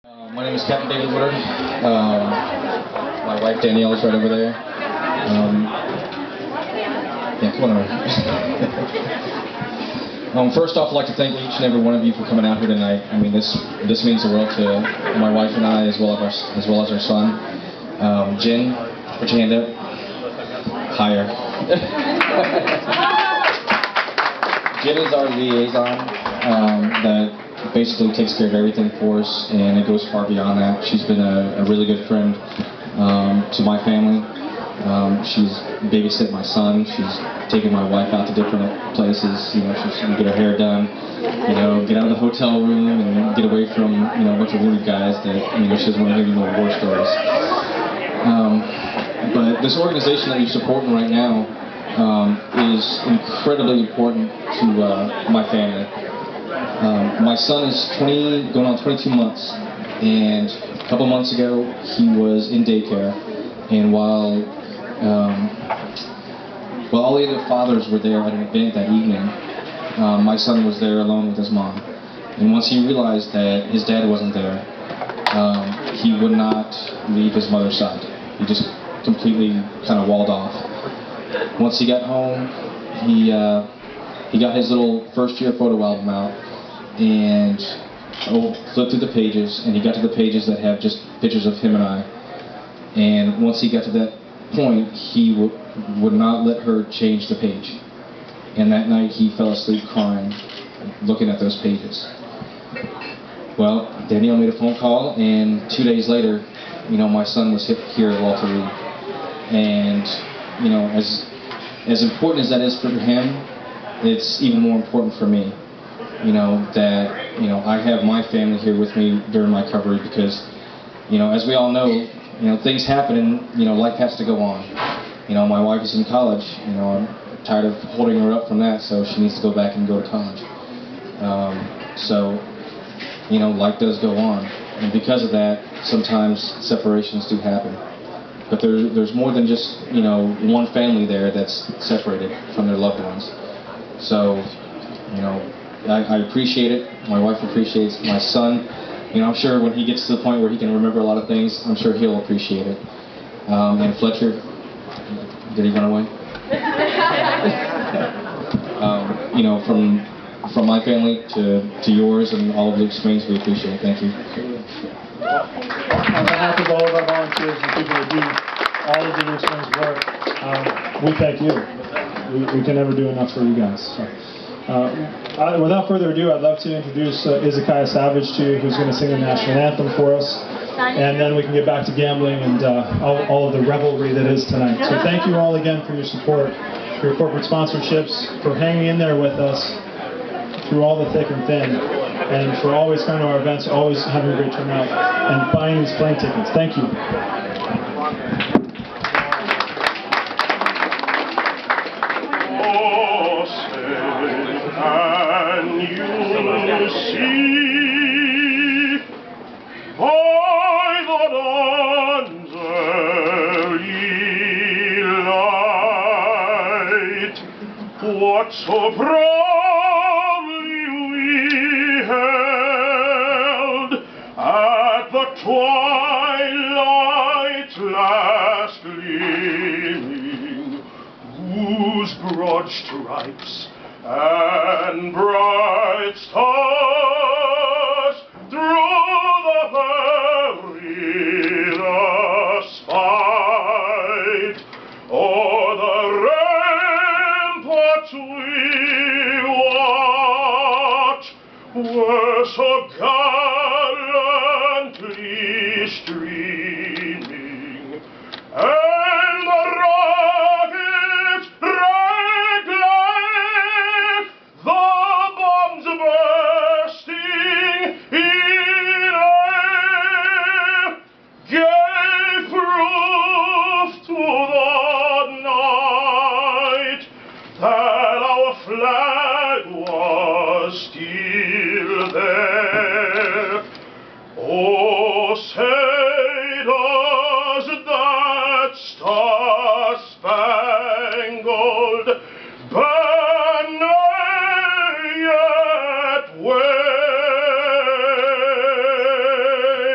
My name is Captain David Woodard. My wife Danielle is right over there. Yeah, come on over. First off, I'd like to thank each and every one of you for coming out here tonight. I mean, this means the world to my wife and I, as well as our son. Jen, put your hand up. Higher. Jen is our liaison that basically takes care of everything for us, and it goes far beyond that. She's been a really good friend to my family. She's babysat my son. She's taken my wife out to different places. You know, she's get her hair done. You know, get out of the hotel room and get away from a bunch of weird guys that she doesn't want to hear war stories. But this organization that you're supporting right now is incredibly important to my family. My son is going on 22 months, and a couple months ago he was in daycare, and while all the other fathers were there at an event that evening, my son was there alone with his mom. And once he realized that his dad wasn't there, he would not leave his mother's side. He just completely kind of walled off. Once he got home, he got his little first-year photo album out and flipped through the pages, and he got to the pages that have just pictures of him and I. And once he got to that point, he would not let her change the page. And that night he fell asleep crying, looking at those pages. Well, Danielle made a phone call, and 2 days later, my son was here at Walter Reed. And as important as that is for him, it's even more important for me. That I have my family here with me during my recovery, because as we all know, things happen and life has to go on. My wife is in college. I'm tired of holding her up from that, so she needs to go back and go to college. So life does go on, and because of that, sometimes separations do happen. But there's more than just one family there that's separated from their loved ones. So I appreciate it. My wife appreciates it. My son, I'm sure when he gets to the point where he can remember a lot of things, I'm sure he'll appreciate it. And Fletcher, did he run away? From my family to yours and all of Luke's Springs, we appreciate it. Thank you. On behalf of all of our volunteers and people that do all of the Luke Springs work, we thank you. We can never do enough for you guys. So. Without further ado, I'd love to introduce Izakiah Savage to you, who's going to sing the national anthem for us, and then we can get back to gambling and all of the revelry that is tonight. So thank you all again for your support, for your corporate sponsorships, for hanging in there with us through all the thick and thin, and for always coming to our events, always having a great turnout, and buying these plane tickets. Thank you. Can you see by the dawn's early light what so proudly we held at the twilight's last gleaming, whose broad stripes and bright stars